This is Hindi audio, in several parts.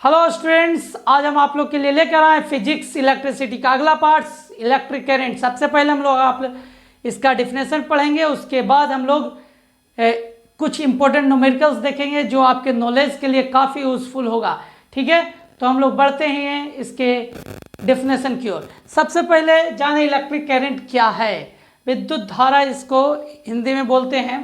हेलो स्टूडेंट्स, आज हम आप लोग के लिए लेकर आए फिजिक्स इलेक्ट्रिसिटी का अगला पार्ट इलेक्ट्रिक करंट। सबसे पहले हम लोग इसका डिफिनेशन पढ़ेंगे, उसके बाद हम लोग कुछ इंपॉर्टेंट न्यूमेरिकल्स देखेंगे जो आपके नॉलेज के लिए काफ़ी यूजफुल होगा। ठीक है, तो हम लोग बढ़ते हैं इसके डिफिनेशन की ओर। सबसे पहले जाने इलेक्ट्रिक करंट क्या है। विद्युत धारा इसको हिंदी में बोलते हैं।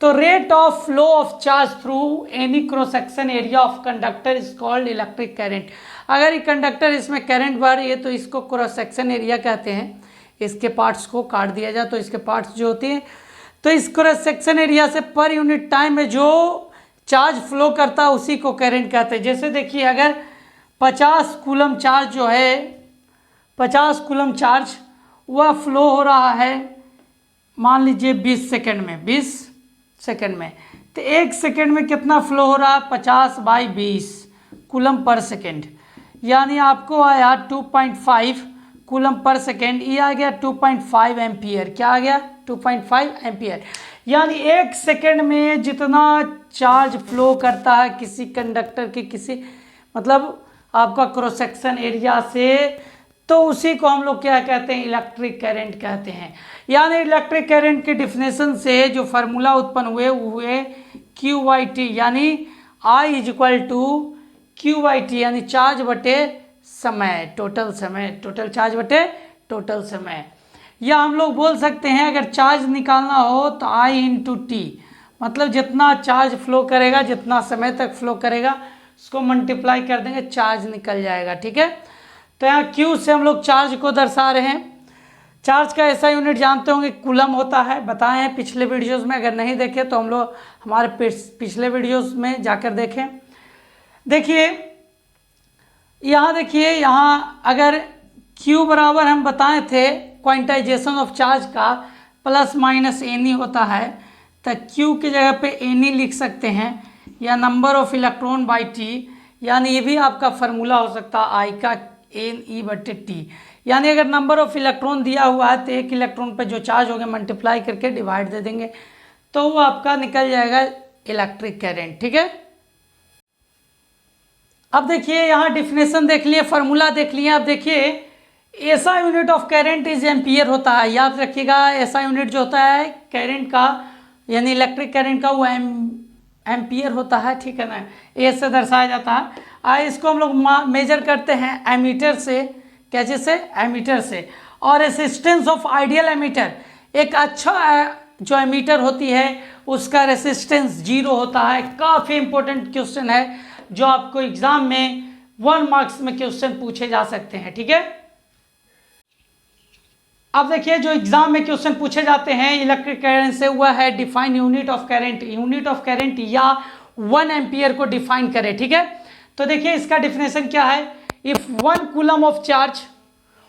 तो rate of flow of charge through any cross section area of conductor is called electric current. अगर ये कंडक्टर इसमें करंट बढ़ रही है तो इसको क्रॉस सेक्शन एरिया कहते हैं। इसके पार्ट्स को काट दिया जाए तो इसके पार्ट्स जो होते हैं, तो इस क्रॉस सेक्शन एरिया से पर यूनिट टाइम में जो चार्ज फ्लो करता है उसी को करंट कहते हैं। जैसे देखिए, अगर 50 कूलम चार्ज जो है, 50 कूलम चार्ज वह फ्लो हो रहा है मान लीजिए 20 सेकेंड में, 20 सेकेंड में, तो 1 सेकेंड में कितना फ्लो हो रहा है? 50/20 कूलम पर सेकेंड, यानी आपको आया 2.5 कूलम पर सेकेंड। ये आ गया 2.5 एम्पियर। क्या आ गया? 2.5 एम्पियर। यानी 1 सेकेंड में जितना चार्ज फ्लो करता है किसी कंडक्टर के किसी मतलब आपका क्रॉस सेक्शन एरिया से, तो उसी को हम लोग क्या कहते हैं? इलेक्ट्रिक करंट कहते हैं। यानी इलेक्ट्रिक करंट के डिफिनेशन से जो फार्मूला उत्पन्न हुए Q/T, यानी I = Q/T, यानी चार्ज बटे समय, टोटल समय, टोटल चार्ज बटे टोटल समय। या हम लोग बोल सकते हैं अगर चार्ज निकालना हो तो I × T, मतलब जितना चार्ज फ्लो करेगा, जितना समय तक फ्लो करेगा उसको मल्टीप्लाई कर देंगे, चार्ज निकल जाएगा। ठीक है, तो यहाँ Q से हम लोग चार्ज को दर्शा रहे हैं। चार्ज का ऐसा यूनिट जानते होंगे कूलम होता है, बताए हैं पिछले वीडियोस में। अगर नहीं देखे तो हम लोग हमारे पिछले वीडियोस में जाकर देखें। देखिए यहाँ, देखिए यहाँ अगर Q बराबर हम बताए थे क्वांटाइजेशन ऑफ चार्ज का ± Ne होता है, तो Q की जगह पे Ne लिख सकते हैं, या number of electron by T, यानी ये भी आपका फार्मूला हो सकता है I का Ne/T। यानी अगर नंबर ऑफ इलेक्ट्रॉन दिया हुआ है तो एक इलेक्ट्रॉन पे जो चार्ज हो गया मल्टीप्लाई करके डिवाइड दे देंगे तो वो आपका निकल जाएगा इलेक्ट्रिक करंट। ठीक है, अब देखिए यहाँ डिफिनेशन देख लिए, फार्मूला देख लिए। अब देखिए ऐसा unit of current is ampere होता है। याद रखिएगा, ऐसा यूनिट जो होता है करंट का यानी इलेक्ट्रिक करंट का वो एम्पियर होता है। ठीक है ना, ए से दर्शाया जाता है। इसको हम लोग मेजर करते हैं एमीटर से। कैसे से? एमीटर से। और रेसिस्टेंस ऑफ आइडियल एमीटर, एक अच्छा जो एमीटर होती है उसका रेसिस्टेंस 0 होता है। काफ़ी इंपॉर्टेंट क्वेश्चन है जो आपको एग्जाम में 1 मार्क्स में क्वेश्चन पूछे जा सकते हैं। ठीक है, अब देखिए जो एग्जाम में क्वेश्चन पूछे जाते हैं इलेक्ट्रिक करंट से, हुआ है define unit of current. Unit of current या 1 एम्पियर को डिफाइन करें। ठीक है, तो देखिए इसका डिफिनेशन क्या है? If 1 coulomb of charge,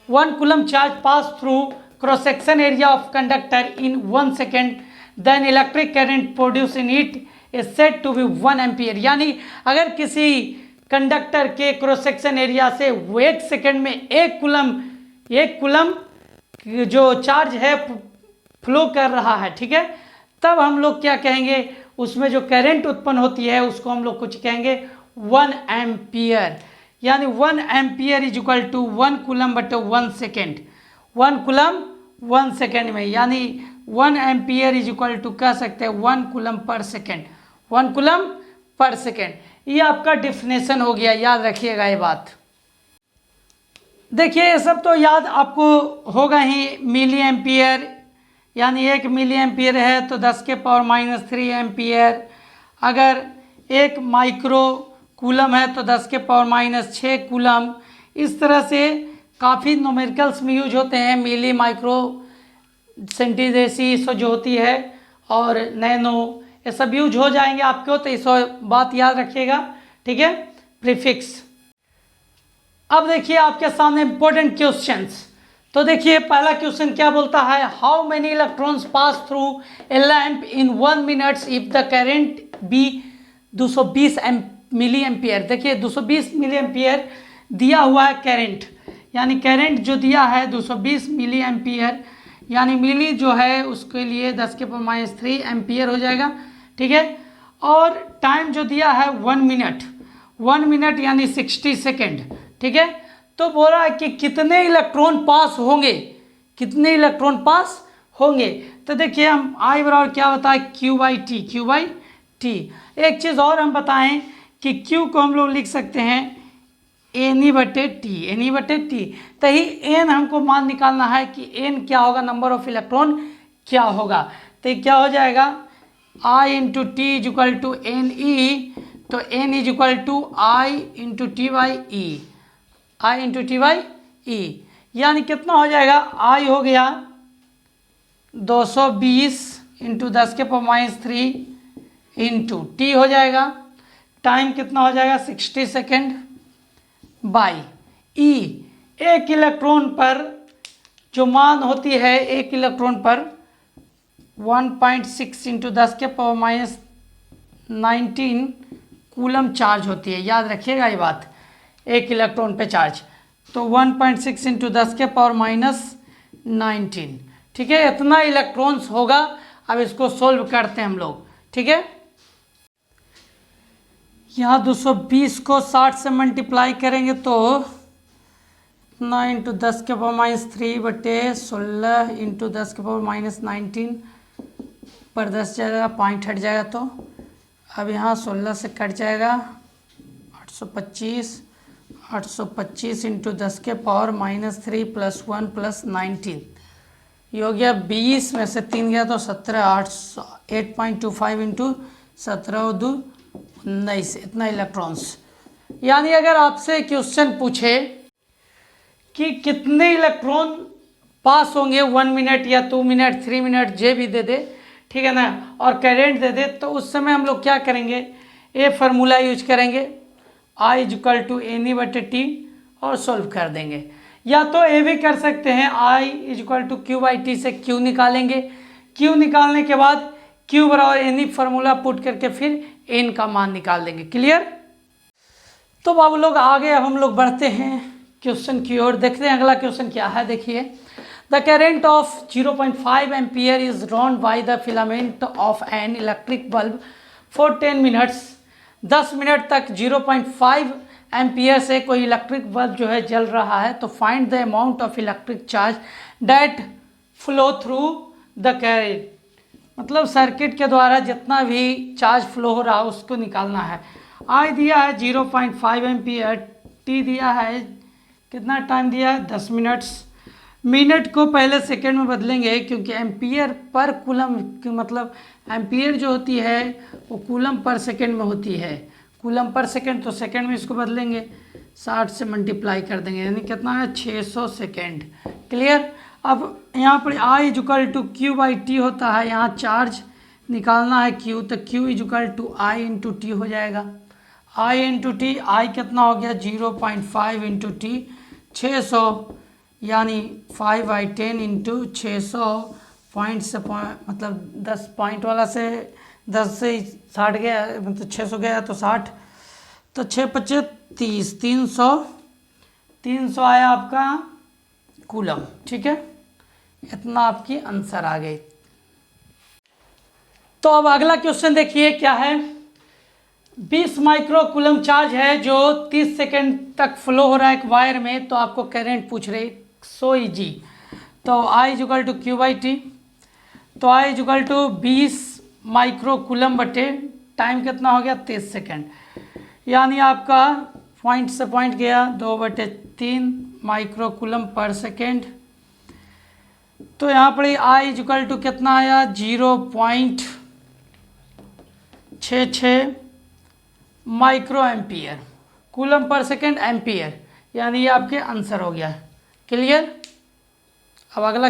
1 coulomb charge pass through cross section area of conductor in 1 second, then electric current produce in it is said to be 1 ampere. यानी अगर किसी कंडक्टर के क्रॉस सेक्शन एरिया से 1 सेकेंड में 1 कूलम जो चार्ज है फ्लो कर रहा है, ठीक है, तब हम लोग क्या कहेंगे? उसमें जो करंट उत्पन्न होती है उसको हम लोग कुछ कहेंगे 1 एम्पियर। यानी 1 एम्पियर = 1 कूलम बटे 1 सेकेंड, 1 कूलम 1 सेकेंड में, यानी 1 एम्पियर = कह सकते हैं 1 coulomb per second, 1 coulomb per second. ये आपका डिफिनेशन हो गया, याद रखिएगा ये बात। देखिए ये सब तो याद आपको होगा ही। मिली एम्पियर, यानी 1 मिली एम्पियर है तो 10⁻³ एम्पियर। अगर 1 माइक्रो कूलम है तो 10⁻6 कूलम। इस तरह से काफ़ी न्यूमेरिकल्स में यूज होते हैं। मिली, माइक्रो, सेंटीडेसी जो होती है, और नैनो, ये सब यूज हो जाएंगे आपको, तो इस बात याद रखिएगा। ठीक है, प्रीफिक्स। अब देखिए आपके सामने इंपॉर्टेंट क्वेश्चंस। तो देखिए पहला क्वेश्चन क्या बोलता है? How many electrons pass through a lamp in 1 minutes if the current be 220 milli ampere. देखिए 220 मिली एम्पियर दिया हुआ है करंट, यानी करंट जो दिया है 220 मिली एम्पियर, यानी मिली जो है उसके लिए 10⁻³ एम्पियर हो जाएगा। ठीक है, और टाइम जो दिया है 1 मिनट, 1 मिनट यानी 60 सेकेंड, ठीक है। तो बोल रहा है कि कितने इलेक्ट्रॉन पास होंगे, कितने इलेक्ट्रॉन पास होंगे। तो देखिए हम आई बराबर क्या होता है, Q by T, Q by T. एक चीज़ और हम बताएं कि क्यू को हम लोग लिख सकते हैं एन बटे टी, एन बटे टी। तो ही एन हमको मान निकालना है कि एन क्या होगा, नंबर ऑफ इलेक्ट्रॉन क्या होगा। तो क्या हो जाएगा, I into T is equal to N E, तो N is equal to I into T by E, I into T by E. यानी कितना हो जाएगा, आई हो गया 220 इंटू 10 के पावर -3 इंटू टी हो जाएगा, टाइम कितना हो जाएगा 60 सेकेंड बाई ई। एक इलेक्ट्रॉन पर जो मान होती है, एक इलेक्ट्रॉन पर 1.6 इंटू 10 के पावर -19 कूलम चार्ज होती है। याद रखिएगा ये बात, एक इलेक्ट्रॉन पे चार्ज, तो 1.6 इंटू 10 के पावर -19, ठीक है। इतना इलेक्ट्रॉन्स होगा। अब इसको सोल्व करते हैं हम लोग, ठीक है। यहाँ 220 को 60 से मल्टीप्लाई करेंगे तो 9 इंटू 10 के पावर -3 बटे 16 इंटू 10 के पावर -19 पर 10 जाएगा, पॉइंट हट जाएगा। तो अब यहाँ 16 से कट जाएगा 825, 825 इंटू 10 के पावर -3 + 1 + 19, ये हो गया 20 में से 3 गया तो 17, 8.25 इंटू 17 2 19, इतना इलेक्ट्रॉन्स। यानी अगर आपसे क्वेश्चन पूछे कि कितने इलेक्ट्रॉन पास होंगे 1 मिनट या 2 मिनट 3 मिनट, जे भी दे दे, ठीक है ना, और करंट दे दे, तो उस समय हम लोग क्या करेंगे, ये फार्मूला यूज करेंगे, I is equal to N E बटे टी, और सोल्व कर देंगे। या तो ये भी कर सकते हैं, I is equal to Q by T से क्यू निकालेंगे, क्यू निकालने के बाद क्यू बराबर एन ई फार्मूला पुट करके फिर एन का मान निकाल देंगे। क्लियर। तो बाबू लोग आगे हम लोग बढ़ते हैं क्वेश्चन की ओर, देखते हैं अगला क्वेश्चन क्या है। देखिए, the current of 0.5 ampere is drawn by the filament of an electric bulb for 10 minutes. 10 minute तक 0.5 एम्पियर से कोई इलेक्ट्रिक बल्ब जो है जल रहा है। तो find the amount of electric charge that flow through the carat, मतलब सर्किट के द्वारा जितना भी चार्ज फ्लो हो रहा है उसको निकालना है। आई दिया है 0.5 एम्पियर, टी दिया है, कितना टाइम दिया है 10 मिनट्स। मिनट को पहले सेकंड में बदलेंगे क्योंकि एम्पियर पर कूलम, मतलब एम्पियर जो होती है वो कूलम पर सेकंड में होती है, कूलम पर सेकंड, तो सेकंड में इसको बदलेंगे, 60 से मल्टीप्लाई कर देंगे, यानी कितना है 600 सेकेंड। क्लियर। अब यहाँ पर I is equal to Q by T होता है, यहाँ चार्ज निकालना है क्यू, तो Q is equal to I into T हो जाएगा। आई इंटू टी, आई कितना हो गया 0.5 इंटू टी 600, यानी 5/10 इंटू 600, पॉइंट से मतलब 10 पॉइंट वाला से 10 से 60 गया, मतलब 600 गया तो 60, तो 6×5 = 30, 300 आया आपका कूलम, ठीक है। इतना आपकी आंसर आ गई। तो अब अगला क्वेश्चन देखिए क्या है। 20 माइक्रो कूलम चार्ज है जो 30 सेकेंड तक फ्लो हो रहा है एक वायर में, तो आपको करंट पूछ रही, सो इजी। तो I is equal to Q by T, तो I is equal to 20 micro coulomb बटे टाइम कितना हो गया 30 सेकेंड, यानी आपका पॉइंट से पॉइंट गया 2/3 माइक्रो कूलम पर सेकेंड। तो यहाँ पर आई इज इक्वल टू कितना आया 0.66 micro ampere, coulomb per second ampere, यानी ये आपके आंसर हो गया। क्लियर। अब अगला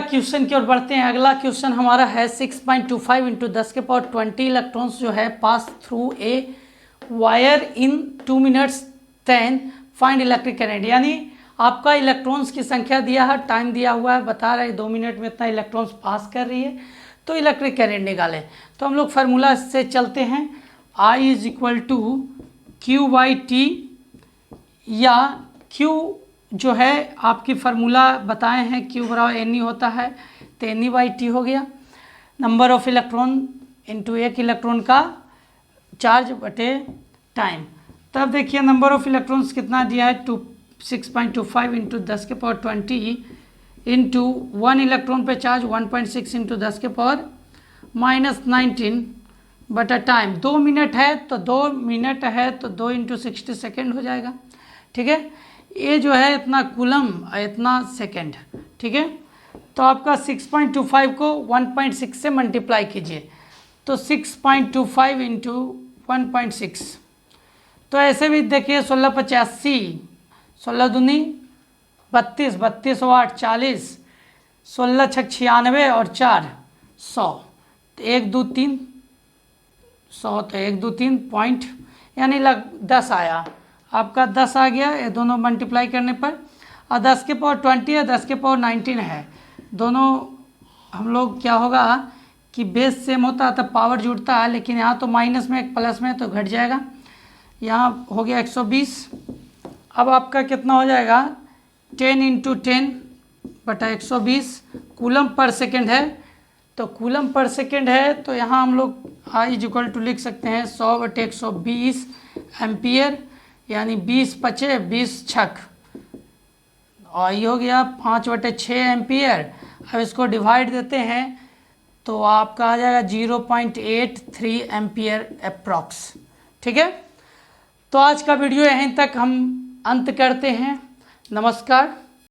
क्वेश्चन की ओर बढ़ते हैं। अगला क्वेश्चन हमारा है 6.25 इंटू 10 के पावर 20 इलेक्ट्रॉन्स जो है पास through a wire in 2 minutes 10 find electric current, यानी आपका इलेक्ट्रॉन्स की संख्या दिया है, टाइम दिया हुआ है, बता रहा है 2 मिनट में इतना इलेक्ट्रॉन्स पास कर रही है, तो इलेक्ट्रिक करंट निकालें। तो हम लोग फार्मूला से चलते हैं, I is equal to Q by T, या क्यू जो है आपकी फार्मूला बताए हैं क्यू बराबर एन ई होता है, तो एन ई बाई टी हो गया, नंबर ऑफ इलेक्ट्रॉन इंटू एक इलेक्ट्रॉन का चार्ज बटे टाइम। तब देखिए नंबर ऑफ इलेक्ट्रॉन्स कितना दिया है, 6.25 इंटू 10 के पावर 20 इंटू 1 इलेक्ट्रॉन पे चार्ज 1.6 इंटू 10 के पावर -19 बटा टाइम। 2 मिनट है तो 2 मिनट है तो 2 इंटू 60 सेकेंड हो जाएगा। ठीक है, ये जो है इतना कूलम इतना सेकेंड। ठीक है, तो आपका 6.25 को 1.6 से मल्टीप्लाई कीजिए तो 6.25 इंटू 1.6, तो ऐसे भी देखिए 1685, 16 दूनी 32, 32 8 40, 16 छक 96 और 4 100, तो 1 2 3 100, तो 1 2 3 पॉइंट यानी 10 आया आपका, 10 आ गया ये दोनों मल्टीप्लाई करने पर। और 10 के पावर 20 है, 10 के पावर 19 है, दोनों हम लोग क्या होगा कि बेस सेम होता है तब पावर जुड़ता है, लेकिन यहाँ तो माइनस में एक प्लस में तो घट जाएगा। यहाँ हो गया 120। अब आपका कितना हो जाएगा 10 इंटू 10 बटा 120 कूलम पर सेकेंड है। तो कूलम पर सेकेंड है तो यहाँ हम लोग आई इज इक्वल टू लिख सकते हैं 100 बटे 120 एम्पियर, यानी 20 पचे 20 छक, और ये हो गया 5 बटे 6 एम्पियर। अब इसको डिवाइड देते हैं तो आपका आ जाएगा 0.83 एम्पियर अप्रॉक्स। ठीक है, तो आज का वीडियो यहीं तक हम अंत करते हैं। नमस्कार।